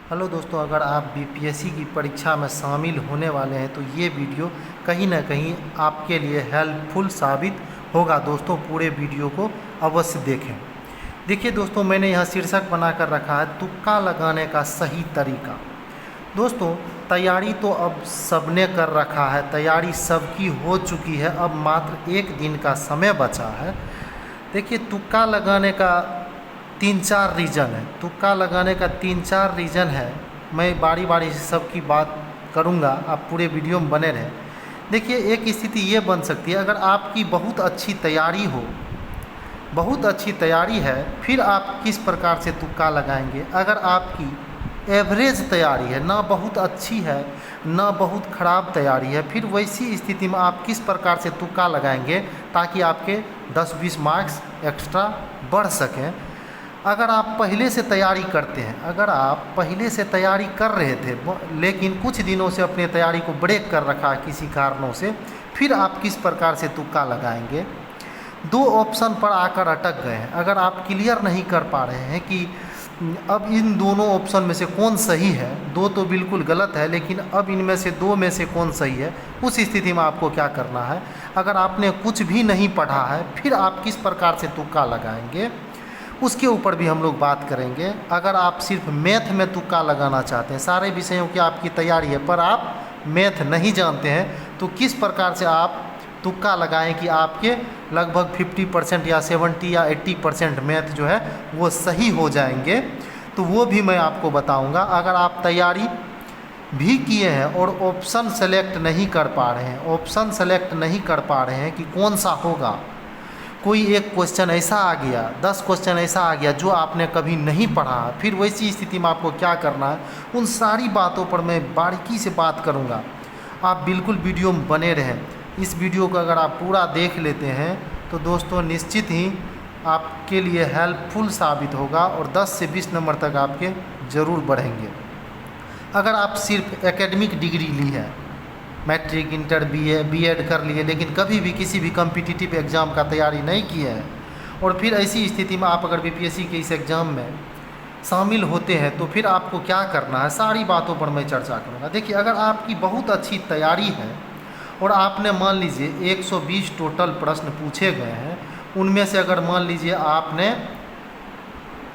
Hello दोस्तों, अगर आप बीपीएससी की परीक्षा में शामिल होने वाले हैं तो ये वीडियो कहीं ना कहीं आपके लिए हेल्पफुल साबित होगा। दोस्तों, पूरे वीडियो को अवश्य देखें। देखिए दोस्तों, मैंने यहाँ शीर्षक बना कर रखा है तुक्का लगाने का सही तरीका। दोस्तों, तैयारी तो अब सबने कर रखा है, तैयारी सबकी हो चुकी है, अब मात्र एक दिन का समय बचा है। देखिए, तुक्का लगाने का 3-4 रीज़न है। तुक्का लगाने का 3-4 रीज़न है। मैं बारी बारी से सबकी बात करूंगा, आप पूरे वीडियो में बने रहें। देखिए, एक स्थिति ये बन सकती है, अगर आपकी बहुत अच्छी तैयारी हो, बहुत अच्छी तैयारी है, फिर आप किस प्रकार से तुक्का लगाएंगे। अगर आपकी एवरेज तैयारी है, ना बहुत अच्छी है ना बहुत ख़राब तैयारी है, फिर वैसी स्थिति में आप किस प्रकार से तुक्का लगाएंगे ताकि आपके 10-20 मार्क्स एक्स्ट्रा बढ़ सकें। अगर आप पहले से तैयारी करते हैं, अगर आप पहले से तैयारी कर रहे थे लेकिन कुछ दिनों से अपनी तैयारी को ब्रेक कर रखा है किसी कारणों से, फिर आप किस प्रकार से तुक्का लगाएंगे। 2 ऑप्शन पर आकर अटक गए हैं। अगर आप क्लियर नहीं कर पा रहे हैं कि अब इन दोनों ऑप्शन में से कौन सही है, 2 तो बिल्कुल गलत है, लेकिन अब इनमें से 2 में से कौन सही है, उस स्थिति में आपको क्या करना है। अगर आपने कुछ भी नहीं पढ़ा है, फिर आप किस प्रकार से तुक्का लगाएंगे, उसके ऊपर भी हम लोग बात करेंगे। अगर आप सिर्फ मैथ में तुक्का लगाना चाहते हैं, सारे विषयों की आपकी तैयारी है पर आप मैथ नहीं जानते हैं, तो किस प्रकार से आप तुक्का लगाएं कि आपके लगभग 50% या 70 या 80% मैथ जो है वो सही हो जाएंगे, तो वो भी मैं आपको बताऊंगा। अगर आप तैयारी भी किए हैं और ऑप्शन सेलेक्ट नहीं कर पा रहे हैं, ऑप्शन सेलेक्ट नहीं कर पा रहे हैं कि कौन सा होगा, कोई एक क्वेश्चन ऐसा आ गया, 10 क्वेश्चन ऐसा आ गया जो आपने कभी नहीं पढ़ा, फिर वैसी स्थिति में आपको क्या करना है, उन सारी बातों पर मैं बारीकी से बात करूंगा। आप बिल्कुल वीडियो में बने रहें। इस वीडियो को अगर आप पूरा देख लेते हैं तो दोस्तों निश्चित ही आपके लिए हेल्पफुल साबित होगा और 10 से 20 नंबर तक आपके ज़रूर बढ़ेंगे। अगर आप सिर्फ एकेडमिक डिग्री ली है, मैट्रिक, इंटर, बीएड कर लिए, लेकिन कभी भी किसी भी कॉम्पिटिटिव एग्ज़ाम का तैयारी नहीं किए हैं, और फिर ऐसी स्थिति में आप अगर बीपीएससी के इस एग्ज़ाम में शामिल होते हैं तो फिर आपको क्या करना है, सारी बातों पर मैं चर्चा करूँगा। देखिए, अगर आपकी बहुत अच्छी तैयारी है और आपने मान लीजिए 120 टोटल प्रश्न पूछे गए हैं, उनमें से अगर मान लीजिए आपने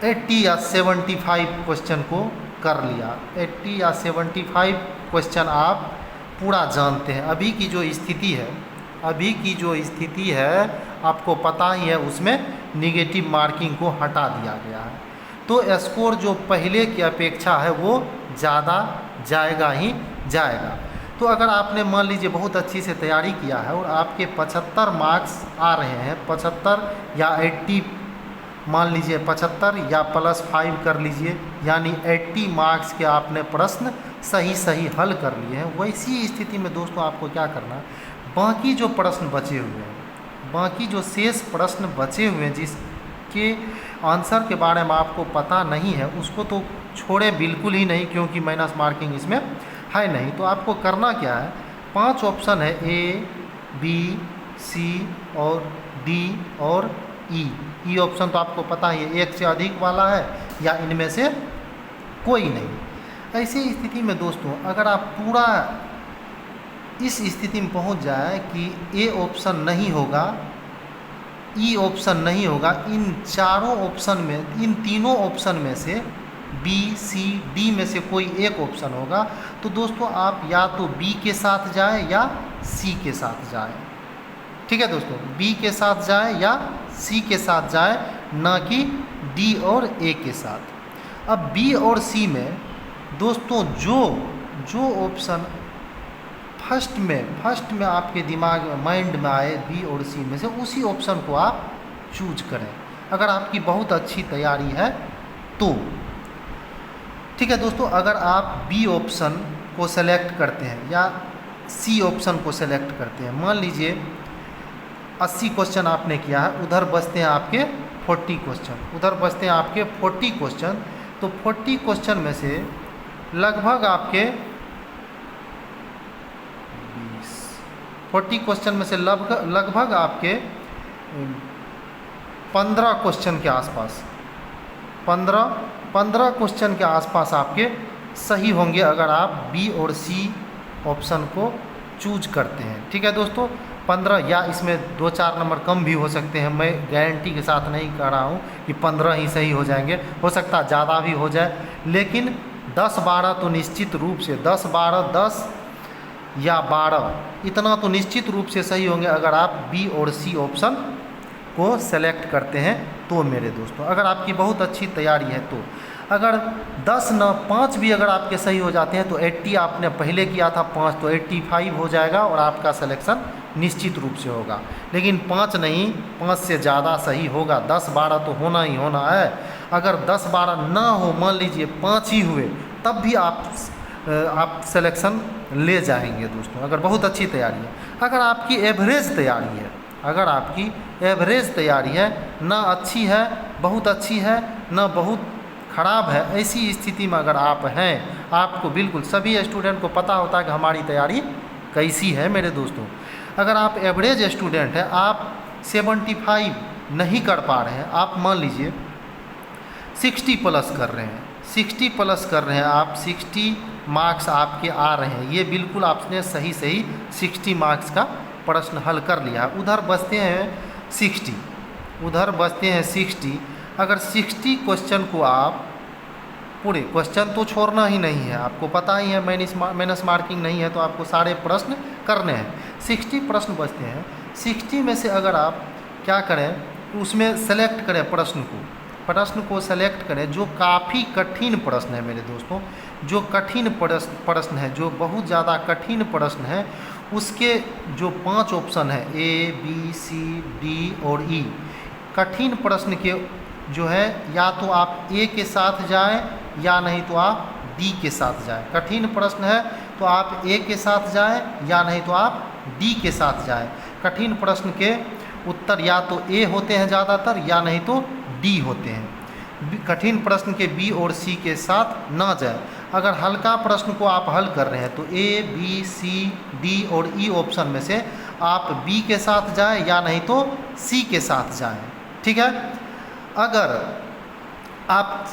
80 या 75 क्वेश्चन को कर लिया, 80 या 75 क्वेश्चन आप पूरा जानते हैं, अभी की जो स्थिति है, अभी की जो स्थिति है आपको पता ही है, उसमें निगेटिव मार्किंग को हटा दिया गया है, तो स्कोर जो पहले की अपेक्षा है वो ज़्यादा जाएगा ही जाएगा। तो अगर आपने मान लीजिए बहुत अच्छी से तैयारी किया है और आपके 75 मार्क्स आ रहे हैं, 75 या 80, मान लीजिए 75 या +5 कर लीजिए, यानी 80 मार्क्स के आपने प्रश्न सही हल कर लिए हैं, वैसी स्थिति में दोस्तों आपको क्या करना है, बाकी जो प्रश्न बचे हुए हैं, बाकी जो शेष प्रश्न बचे हुए हैं जिसके आंसर के बारे में आपको पता नहीं है, उसको तो छोड़ें बिल्कुल ही नहीं, क्योंकि माइनस मार्किंग इसमें है नहीं। तो आपको करना क्या है, 5 ऑप्शन है, ए, बी, सी और डी और ई ऑप्शन तो आपको पता ही है, एक से अधिक वाला है या इनमें से कोई नहीं। ऐसी स्थिति में दोस्तों अगर आप पूरा इस स्थिति में पहुंच जाए कि ए ऑप्शन नहीं होगा, ई ऑप्शन नहीं होगा, इन चारों ऑप्शन में, इन तीनों ऑप्शन में से बी, सी, डी में से कोई एक ऑप्शन होगा, तो दोस्तों आप या तो बी के साथ जाएं या सी के साथ जाएं। ठीक है दोस्तों, बी के साथ जाएं या सी के साथ जाएं, ना कि डी और ए के साथ। अब बी और सी में दोस्तों जो ऑप्शन फर्स्ट में आपके दिमाग में, माइंड में आए, बी और सी में से उसी ऑप्शन को आप चूज करें, अगर आपकी बहुत अच्छी तैयारी है तो। ठीक है दोस्तों, अगर आप बी ऑप्शन को सेलेक्ट करते हैं या सी ऑप्शन को सेलेक्ट करते हैं, मान लीजिए 80 क्वेश्चन आपने किया है, उधर बचते हैं आपके 40 क्वेश्चन, तो 40 क्वेश्चन में से लगभग आपके 40 क्वेश्चन में से लगभग आपके 15 क्वेश्चन के आसपास, 15 क्वेश्चन के आसपास आपके सही होंगे अगर आप बी और सी ऑप्शन को चूज करते हैं। ठीक है दोस्तों, 15 या इसमें 2-4 नंबर कम भी हो सकते हैं। मैं गारंटी के साथ नहीं कह रहा हूँ कि 15 ही सही हो जाएंगे, हो सकता है ज़्यादा भी हो जाए, लेकिन 10-12 तो निश्चित रूप से 10-12 10 या 12 इतना तो निश्चित रूप से सही होंगे अगर आप बी और सी ऑप्शन को सेलेक्ट करते हैं तो मेरे दोस्तों। अगर आपकी बहुत अच्छी तैयारी है तो अगर 10 न 5 भी अगर आपके सही हो जाते हैं तो 80 आपने पहले किया था, 5 तो 85 हो जाएगा और आपका सिलेक्शन निश्चित रूप से होगा। लेकिन 5 नहीं, 5 से ज़्यादा सही होगा, 10-12 तो होना ही होना है। अगर 10-12 ना हो, मान लीजिए 5 ही हुए, तब भी आप सिलेक्शन ले जाएंगे दोस्तों, अगर बहुत अच्छी तैयारी है। अगर आपकी एवरेज तैयारी है, अगर आपकी एवरेज तैयारी है, ना अच्छी है बहुत अच्छी है, ना बहुत ख़राब है, ऐसी स्थिति में अगर आप हैं, आपको बिल्कुल सभी स्टूडेंट को पता होता है कि हमारी तैयारी कैसी है मेरे दोस्तों। अगर आप एवरेज स्टूडेंट हैं, आप 75 नहीं कर पा रहे हैं, आप मान लीजिए 60 प्लस कर रहे हैं, 60 प्लस कर रहे हैं आप, 60 मार्क्स आपके आ रहे हैं, ये बिल्कुल आपने सही 60 मार्क्स का प्रश्न हल कर लिया। उधर बचते हैं 60, उधर बचते हैं 60। अगर 60 क्वेश्चन को आप पूरे क्वेश्चन तो छोड़ना ही नहीं है, आपको पता ही है माइनस मार्किंग नहीं है, तो आपको सारे प्रश्न करने हैं। 60 प्रश्न बचते हैं, 60 में से अगर आप क्या करें, उसमें सेलेक्ट करें प्रश्न को सेलेक्ट करें जो काफ़ी कठिन प्रश्न है मेरे दोस्तों, जो कठिन प्रश्न है, जो बहुत ज़्यादा कठिन प्रश्न है, उसके जो 5 ऑप्शन है A, B, C, D और E, कठिन प्रश्न के जो है या तो आप A के साथ जाएं या नहीं तो आप D के साथ जाएं। कठिन प्रश्न है तो आप A के साथ जाएं या नहीं तो आप D के साथ जाएं। कठिन प्रश्न के उत्तर या तो A होते हैं ज़्यादातर या नहीं तो D होते हैं। कठिन प्रश्न के B और C के साथ ना जाए। अगर हल्का प्रश्न को आप हल कर रहे हैं तो A, B, C, D और E ऑप्शन में से आप B के साथ जाएं या नहीं तो C के साथ जाएं। ठीक है, अगर आप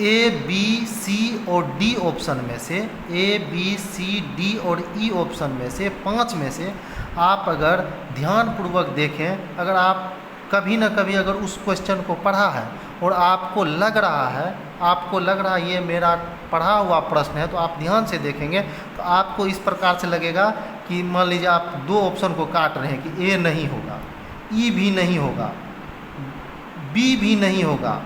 A, B, C और D ऑप्शन में से A, B, C, D और E ऑप्शन में से 5 में से आप अगर ध्यानपूर्वक देखें, अगर आप कभी ना कभी अगर उस क्वेश्चन को पढ़ा है और आपको लग रहा है ये मेरा पढ़ा हुआ प्रश्न है, तो आप ध्यान से देखेंगे तो आपको इस प्रकार से लगेगा कि मान लीजिए आप 2 ऑप्शन को काट रहे हैं कि A नहीं होगा, E भी नहीं होगा, B भी नहीं होगा,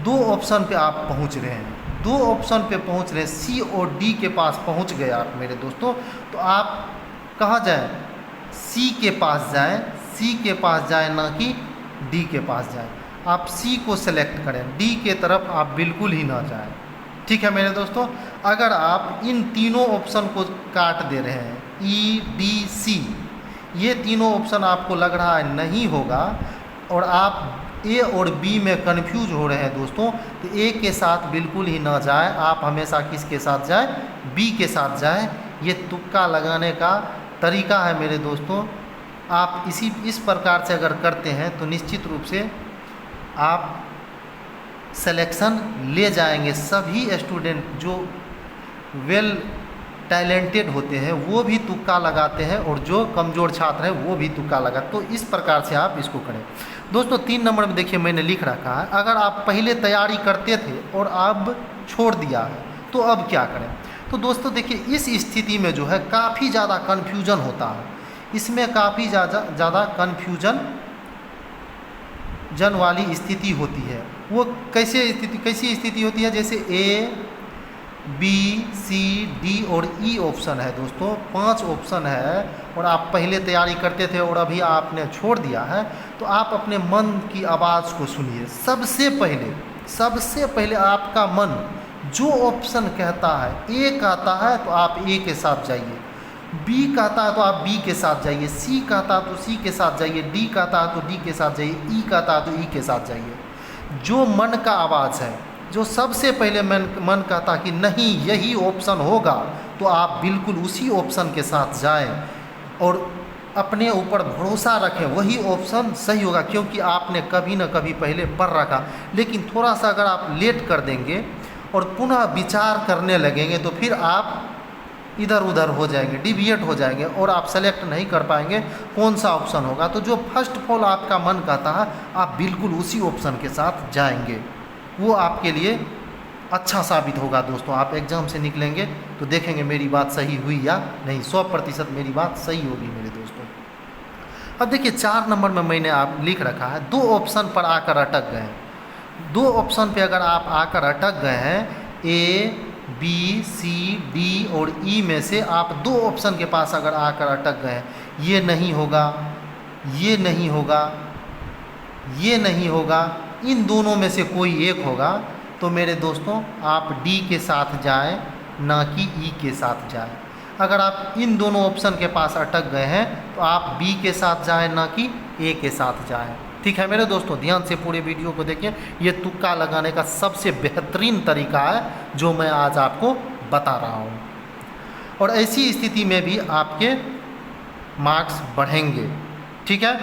2 ऑप्शन पे आप पहुंच रहे हैं, 2 ऑप्शन पे पहुंच रहे हैं, C और D के पास पहुंच गए आप मेरे दोस्तों, तो आप कहाँ जाएं, C के पास जाएं, C के पास जाएं ना कि D के पास जाएं। आप C को सेलेक्ट करें, D के तरफ आप बिल्कुल ही ना जाएं। ठीक है मेरे दोस्तों, अगर आप इन तीनों ऑप्शन को काट दे रहे हैं E, D, C, ये तीनों ऑप्शन आपको लग रहा है नहीं होगा और आप A और B में कंफ्यूज हो रहे हैं दोस्तों, तो A के साथ बिल्कुल ही ना जाएं, आप हमेशा किसके साथ जाएं, B के साथ जाएं। ये तुक्का लगाने का तरीका है मेरे दोस्तों। आप इस प्रकार से अगर करते हैं तो निश्चित रूप से आप सिलेक्शन ले जाएंगे। सभी स्टूडेंट जो वेल टैलेंटेड होते हैं वो भी तुक्का लगाते हैं और जो कमज़ोर छात्र हैं वो भी तुक्का लगाते, तो इस प्रकार से आप इसको करें दोस्तों। 3 नंबर में देखिए मैंने लिख रखा है, अगर आप पहले तैयारी करते थे और अब छोड़ दिया है तो अब क्या करें। तो दोस्तों देखिए इस स्थिति में जो है काफ़ी ज़्यादा कन्फ्यूजन होता है, इसमें काफ़ी ज़्यादा कन्फ्यूजन वाली स्थिति होती है। वो कैसी स्थिति होती है, जैसे A, B, C, D और E ऑप्शन है दोस्तों, 5 ऑप्शन है और आप पहले तैयारी करते थे और अभी आपने छोड़ दिया है, तो आप अपने मन की आवाज़ को सुनिए। सबसे पहले आपका मन जो ऑप्शन कहता है, A कहता है तो आप A के साथ जाइए, B कहता है तो आप B के साथ जाइए, C कहता है तो C के साथ जाइए, D कहता है तो D के साथ जाइए, E कहता है तो E के साथ जाइए। जो मन का आवाज़ है, जो सबसे पहले मन कहता कि नहीं यही ऑप्शन होगा, तो आप बिल्कुल उसी ऑप्शन के साथ जाएं और अपने ऊपर भरोसा रखें, वही ऑप्शन सही होगा, क्योंकि आपने कभी न कभी पहले पढ़ रखा। लेकिन थोड़ा सा अगर आप लेट कर देंगे और पुनः विचार करने लगेंगे तो फिर आप इधर उधर हो जाएंगे, डिविएट हो जाएंगे और आप सेलेक्ट नहीं कर पाएंगे कौन सा ऑप्शन होगा। तो जो फर्स्ट ऑफ ऑल आपका मन कहता है आप बिल्कुल उसी ऑप्शन के साथ जाएंगे, वो आपके लिए अच्छा साबित होगा दोस्तों। आप एग्ज़ाम से निकलेंगे तो देखेंगे मेरी बात सही हुई या नहीं, 100% मेरी बात सही होगी मेरे दोस्तों। अब देखिए 4 नंबर में मैंने आप लिख रखा है 2 ऑप्शन पर आकर अटक गए हैं। 2 ऑप्शन पे अगर आप आकर अटक गए हैं, ए बी सी डी और ई में से आप 2 ऑप्शन के पास अगर आकर अटक गए हैं, ये नहीं होगा, ये नहीं होगा, ये नहीं होगा, इन दोनों में से कोई एक होगा, तो मेरे दोस्तों आप डी के साथ जाएं, ना कि ई के साथ जाएं। अगर आप इन दोनों ऑप्शन के पास अटक गए हैं तो आप बी के साथ जाएं, ना कि ए के साथ जाएं। ठीक है मेरे दोस्तों, ध्यान से पूरे वीडियो को देखिए। ये तुक्का लगाने का सबसे बेहतरीन तरीका है जो मैं आज आपको बता रहा हूँ, और ऐसी स्थिति में भी आपके मार्क्स बढ़ेंगे। ठीक है,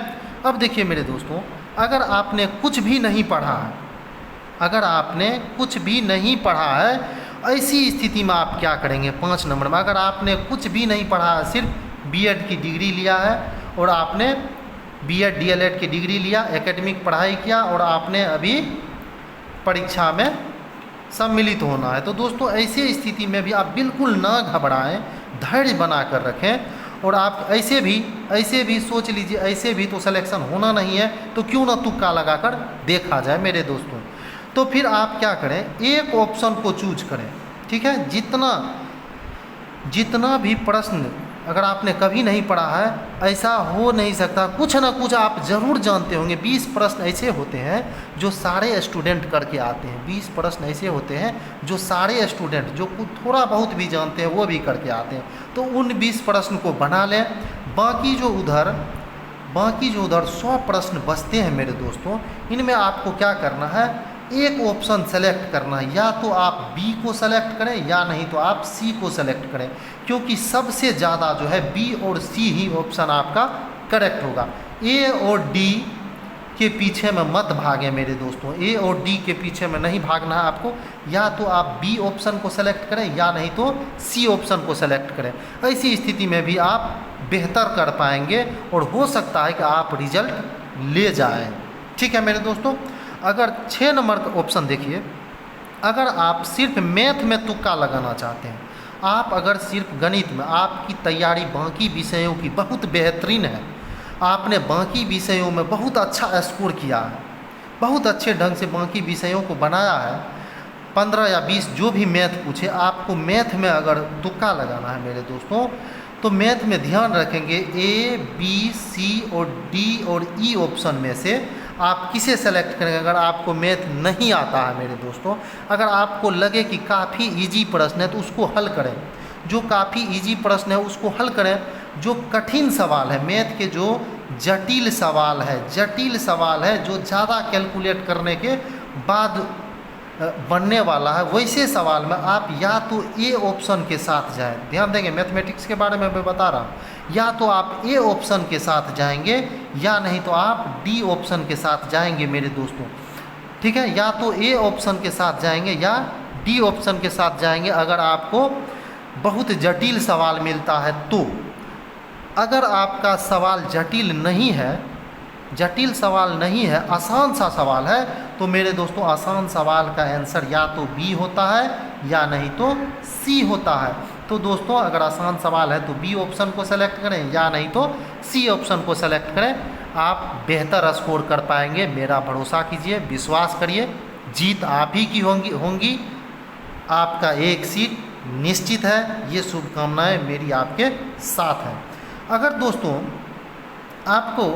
अब देखिए मेरे दोस्तों, अगर आपने कुछ भी नहीं पढ़ा है, अगर आपने कुछ भी नहीं पढ़ा है, ऐसी स्थिति में आप क्या करेंगे 5 नंबर में। अगर आपने कुछ भी नहीं पढ़ा है, सिर्फ बीएड की डिग्री लिया है और आपने बीएड डीएलएड की डिग्री लिया, एकेडमिक पढ़ाई किया और आपने अभी परीक्षा में सम्मिलित होना है, तो दोस्तों ऐसे स्थिति में भी आप बिल्कुल ना घबराएं, धैर्य बना कर रखें। और आप ऐसे भी सोच लीजिए, ऐसे भी तो सिलेक्शन होना नहीं है, तो क्यों ना तुक्का लगाकर देखा जाए मेरे दोस्तों। तो फिर आप क्या करें, एक ऑप्शन को चूज करें। ठीक है, जितना भी प्रश्न अगर आपने कभी नहीं पढ़ा है, ऐसा हो नहीं सकता, कुछ ना कुछ आप ज़रूर जानते होंगे। 20 प्रश्न ऐसे होते हैं जो सारे स्टूडेंट करके आते हैं, 20 प्रश्न ऐसे होते हैं जो सारे स्टूडेंट जो कुछ थोड़ा बहुत भी जानते हैं वो भी करके आते हैं। तो उन 20 प्रश्न को बना लें। बाकी जो उधर 100 प्रश्न बचते हैं मेरे दोस्तों, इनमें आपको क्या करना है, एक ऑप्शन सेलेक्ट करना है। या तो आप बी को सेलेक्ट करें या नहीं तो आप सी को सेलेक्ट करें, क्योंकि सबसे ज़्यादा जो है बी और सी ही ऑप्शन आपका करेक्ट होगा। ए और डी के पीछे में मत भागें मेरे दोस्तों, ए और डी के पीछे में नहीं भागना है आपको। या तो आप बी ऑप्शन को सेलेक्ट करें या नहीं तो सी ऑप्शन को सेलेक्ट करें। ऐसी स्थिति में भी आप बेहतर कर पाएंगे और हो सकता है कि आप रिजल्ट ले जाएं। ठीक है मेरे दोस्तों, अगर 6 नंबर का ऑप्शन देखिए, अगर आप सिर्फ मैथ में तुक्का लगाना चाहते हैं, आप अगर सिर्फ गणित में, आपकी तैयारी बाकी विषयों की बहुत बेहतरीन है, आपने बाकी विषयों में बहुत अच्छा स्कोर किया है, बहुत अच्छे ढंग से बाकी विषयों को बनाया है, 15 या 20 जो भी मैथ पूछे, आपको मैथ में अगर तुक्का लगाना है मेरे दोस्तों, तो मैथ में ध्यान रखेंगे ए बी सी और डी और ई ऑप्शन में से आप किसे सेलेक्ट करेंगे। अगर आपको मैथ नहीं आता है मेरे दोस्तों, अगर आपको लगे कि काफ़ी इजी प्रश्न है तो उसको हल करें। जो काफ़ी इजी प्रश्न है उसको हल करें। जो कठिन सवाल है, मैथ के जो जटिल सवाल है जो ज़्यादा कैलकुलेट करने के बाद बनने वाला है, वैसे सवाल में आप या तो ए ऑप्शन के साथ जाएं। ध्यान देंगे, मैथमेटिक्स के बारे में मैं बता रहा हूँ। या तो आप ए ऑप्शन के साथ जाएंगे या नहीं तो आप डी ऑप्शन के साथ जाएंगे मेरे दोस्तों। ठीक है, या तो ए ऑप्शन के साथ जाएंगे या डी ऑप्शन के साथ जाएंगे अगर आपको बहुत जटिल सवाल मिलता है तो। अगर आपका सवाल जटिल सवाल नहीं है, आसान सा सवाल है, तो मेरे दोस्तों आसान सवाल का आंसर या तो बी होता है या नहीं तो सी होता है। तो दोस्तों अगर आसान सवाल है तो बी ऑप्शन को सेलेक्ट करें या नहीं तो सी ऑप्शन को सेलेक्ट करें, आप बेहतर स्कोर कर पाएंगे। मेरा भरोसा कीजिए, विश्वास करिए, जीत आप ही की होंगी। आपका एक सीट निश्चित है, ये शुभकामनाएं मेरी आपके साथ हैं। अगर दोस्तों आपको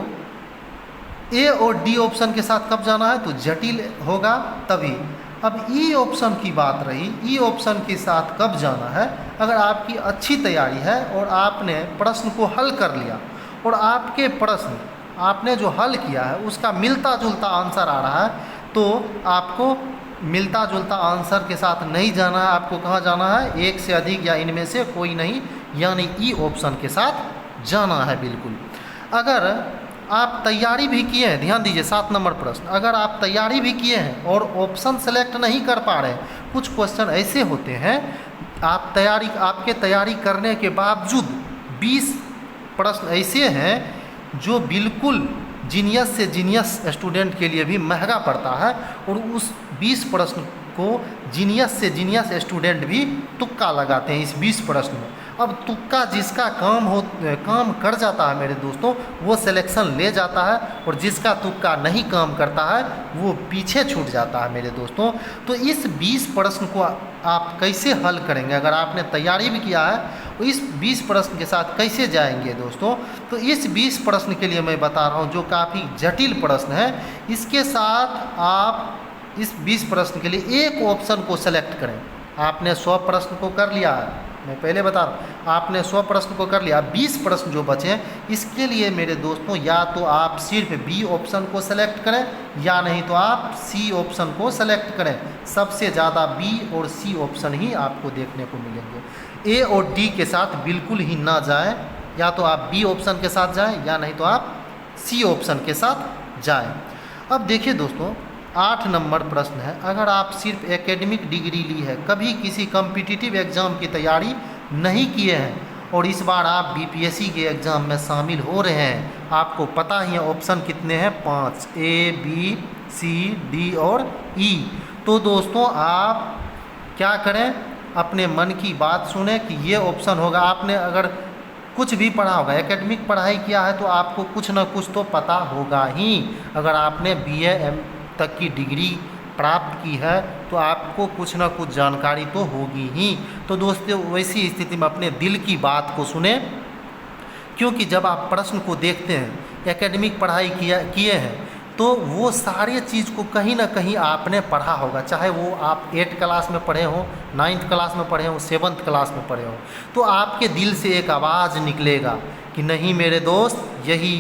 ए और डी ऑप्शन के साथ कब जाना है तो जटिल होगा तभी। अब ई ऑप्शन की बात रही, ई ऑप्शन के साथ कब जाना है, अगर आपकी अच्छी तैयारी है और आपने प्रश्न को हल कर लिया और आपके प्रश्न आपने जो हल किया है उसका मिलता जुलता आंसर आ रहा है, तो आपको मिलता जुलता आंसर के साथ नहीं जाना है। आपको कहाँ जाना है, एक से अधिक या इनमें से कोई नहीं, यानी ई ऑप्शन के साथ जाना है बिल्कुल। अगर आप तैयारी भी किए हैं, ध्यान दीजिए 7 नंबर प्रश्न, अगर आप तैयारी भी किए हैं और ऑप्शन सेलेक्ट नहीं कर पा रहे हैं, कुछ क्वेश्चन ऐसे होते हैं आपके तैयारी करने के बावजूद 20 प्रश्न ऐसे हैं जो बिल्कुल जीनियस से जीनियस स्टूडेंट के लिए भी महंगा पड़ता है, और उस 20 प्रश्न को जीनियस से जीनियस स्टूडेंट भी तुक्का लगाते हैं इस 20 प्रश्न में। अब तुक्का जिसका काम कर जाता है मेरे दोस्तों, वो सिलेक्शन ले जाता है, और जिसका तुक्का नहीं काम करता है वो पीछे छूट जाता है मेरे दोस्तों। तो इस 20 प्रश्न को आप कैसे हल करेंगे, अगर आपने तैयारी भी किया है तो इस 20 प्रश्न के साथ कैसे जाएंगे दोस्तों। तो इस 20 प्रश्न के लिए मैं बता रहा हूँ जो काफ़ी जटिल प्रश्न है, इसके साथ आप इस 20 प्रश्न के लिए एक ऑप्शन को सेलेक्ट करें। आपने 100 प्रश्न को कर लिया है, मैं पहले बता रहा हूँ, आपने 100 प्रश्न को कर लिया, 20 प्रश्न जो बचे हैं इसके लिए मेरे दोस्तों या तो आप सिर्फ बी ऑप्शन को सेलेक्ट करें या नहीं तो आप सी ऑप्शन को सेलेक्ट करें। सबसे ज़्यादा बी और सी ऑप्शन ही आपको देखने को मिलेंगे। ए और डी के साथ बिल्कुल ही ना जाएं, या तो आप बी ऑप्शन के साथ जाएं या नहीं तो आप सी ऑप्शन के साथ जाएं। अब देखिए दोस्तों, 8 नंबर प्रश्न है, अगर आप सिर्फ एकेडमिक डिग्री ली है, कभी किसी कॉम्पिटिटिव एग्ज़ाम की तैयारी नहीं किए हैं और इस बार आप बीपीएससी के एग्ज़ाम में शामिल हो रहे हैं, आपको पता ही है ऑप्शन कितने हैं, 5, ए बी सी डी और ई। तो दोस्तों आप क्या करें, अपने मन की बात सुने कि ये ऑप्शन होगा। आपने अगर कुछ भी पढ़ा होगा, एकेडमिक पढ़ाई किया है तो आपको कुछ ना कुछ तो पता होगा ही। अगर आपने BA तक की डिग्री प्राप्त की है तो आपको कुछ ना कुछ जानकारी तो होगी ही। तो दोस्तों वैसी स्थिति में अपने दिल की बात को सुने, क्योंकि जब आप प्रश्न को देखते हैं, एकेडमिक पढ़ाई किए हैं तो वो सारे चीज़ को कहीं ना कहीं आपने पढ़ा होगा, चाहे वो आप 8th क्लास में पढ़े हों, 9th क्लास में पढ़े हों, 7th क्लास में पढ़े हों, तो आपके दिल से एक आवाज़ निकलेगा कि नहीं मेरे दोस्त, यही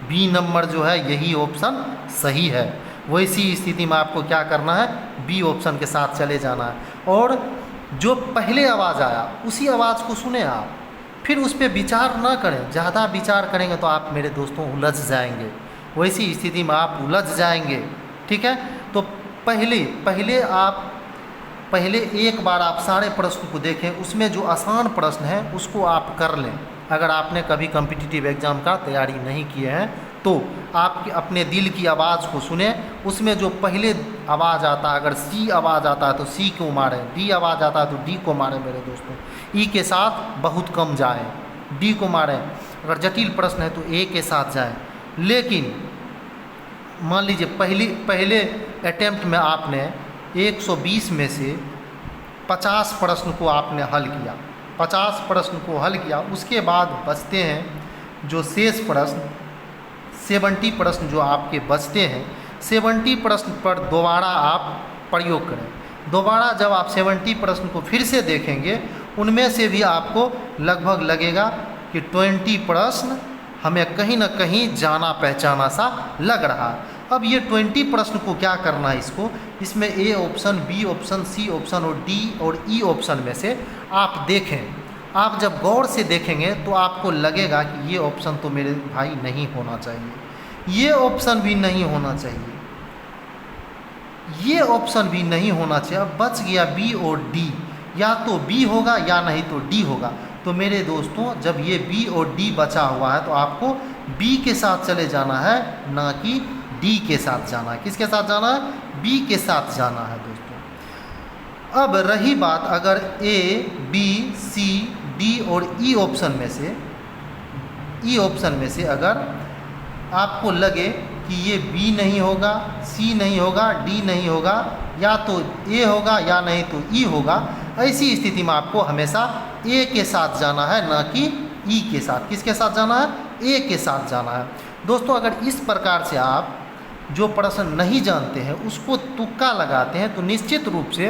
बी नंबर जो है यही ऑप्शन सही है। वैसी स्थिति में आपको क्या करना है, बी ऑप्शन के साथ चले जाना है, और जो पहले आवाज़ आया उसी आवाज़ को सुने आप, फिर उस पर विचार ना करें। ज़्यादा विचार करेंगे तो आप मेरे दोस्तों उलझ जाएंगे, वैसी स्थिति में आप उलझ जाएंगे। ठीक है, तो पहले एक बार आप सारे प्रश्न को देखें, उसमें जो आसान प्रश्न है उसको आप कर लें। अगर आपने कभी कॉम्पिटिटिव एग्ज़ाम का तैयारी नहीं किए हैं तो आप अपने दिल की आवाज़ को सुने, उसमें जो पहले आवाज़ आता है, अगर सी आवाज़ आता है तो सी को मारें, डी आवाज़ आता है तो डी को मारें मेरे दोस्तों, ई के साथ बहुत कम जाएं, डी को मारें। अगर जटिल प्रश्न है तो ए के साथ जाएं। लेकिन मान लीजिए पहले अटेम्प्ट में आपने 120 में से 50 प्रश्न को आपने हल किया, 50 प्रश्न को हल किया, उसके बाद बचते हैं जो शेष प्रश्न 70 प्रश्न जो आपके बचते हैं, 70 प्रश्न पर दोबारा आप प्रयोग करें। दोबारा जब आप 70 प्रश्न को फिर से देखेंगे, उनमें से भी आपको लगभग लगेगा कि 20 प्रश्न हमें कहीं ना कहीं जाना पहचाना सा लग रहा है। अब ये 20 प्रश्न को क्या करना है, इसमें A option, B option, C option और डी और ई ऑप्शन में से आप देखें। आप जब गौर से देखेंगे तो आपको लगेगा कि ये ऑप्शन तो मेरे भाई नहीं होना चाहिए, ये ऑप्शन भी नहीं होना चाहिए, ये ऑप्शन भी नहीं होना चाहिए। अब बच गया बी और डी, या तो बी होगा या नहीं तो डी होगा। तो मेरे दोस्तों जब ये बी और डी बचा हुआ है तो आपको बी के साथ चले जाना है, ना कि डी के साथ जाना है। किसके साथ जाना है, बी के साथ जाना है दोस्तों। अब रही बात अगर ए बी सी डी और ई ऑप्शन में से अगर आपको लगे कि ये बी नहीं होगा, सी नहीं होगा, डी नहीं होगा, या तो ए होगा या नहीं तो ई होगा, ऐसी स्थिति में आपको हमेशा ए के साथ जाना है, ना कि ई के साथ। किसके साथ जाना है, ए के साथ जाना है दोस्तों। अगर इस प्रकार से आप जो प्रश्न नहीं जानते हैं उसको तुक्का लगाते हैं तो निश्चित रूप से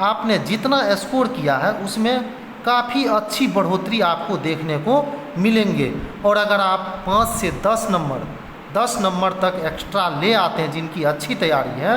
आपने जितना स्कोर किया है उसमें काफ़ी अच्छी बढ़ोतरी आपको देखने को मिलेंगे। और अगर आप 5 से 10 नंबर तक एक्स्ट्रा ले आते हैं, जिनकी अच्छी तैयारी है,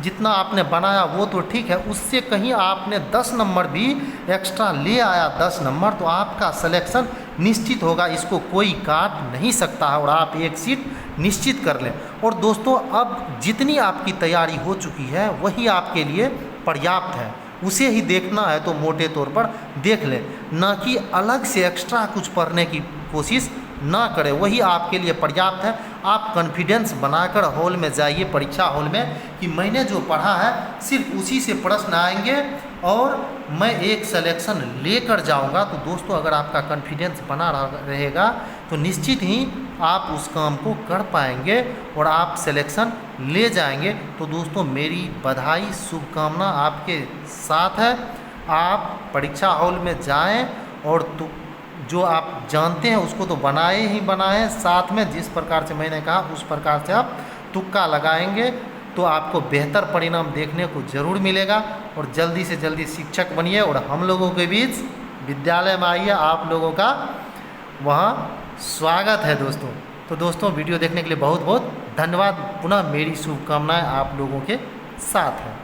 जितना आपने बनाया वो तो ठीक है, उससे कहीं आपने 10 नंबर भी एक्स्ट्रा ले आया, 10 नंबर, तो आपका सिलेक्शन निश्चित होगा, इसको कोई काट नहीं सकता है और आप एक सीट निश्चित कर लें। और दोस्तों अब जितनी आपकी तैयारी हो चुकी है वही आपके लिए पर्याप्त है। उसे ही देखना है तो मोटे तौर पर देख ले, ना कि अलग से एक्स्ट्रा कुछ पढ़ने की कोशिश ना करें। वही आपके लिए पर्याप्त है। आप कॉन्फिडेंस बनाकर हॉल में जाइए, परीक्षा हॉल में, कि मैंने जो पढ़ा है सिर्फ उसी से प्रश्न आएंगे और मैं एक सिलेक्शन लेकर जाऊंगा। तो दोस्तों अगर आपका कॉन्फिडेंस बना रहेगा तो निश्चित ही आप उस काम को कर पाएंगे और आप सिलेक्शन ले जाएंगे। तो दोस्तों मेरी बधाई, शुभकामना आपके साथ है। आप परीक्षा हॉल में जाएं और तो जो आप जानते हैं उसको तो बनाए ही बनाएं, साथ में जिस प्रकार से मैंने कहा उस प्रकार से आप तुक्का लगाएंगे तो आपको बेहतर परिणाम देखने को ज़रूर मिलेगा। और जल्दी से जल्दी शिक्षक बनिए और हम लोगों के बीच विद्यालय में आइए, आप लोगों का वहाँ स्वागत है दोस्तों। तो दोस्तों वीडियो देखने के लिए बहुत बहुत धन्यवाद। पुनः मेरी शुभकामनाएं आप लोगों के साथ है।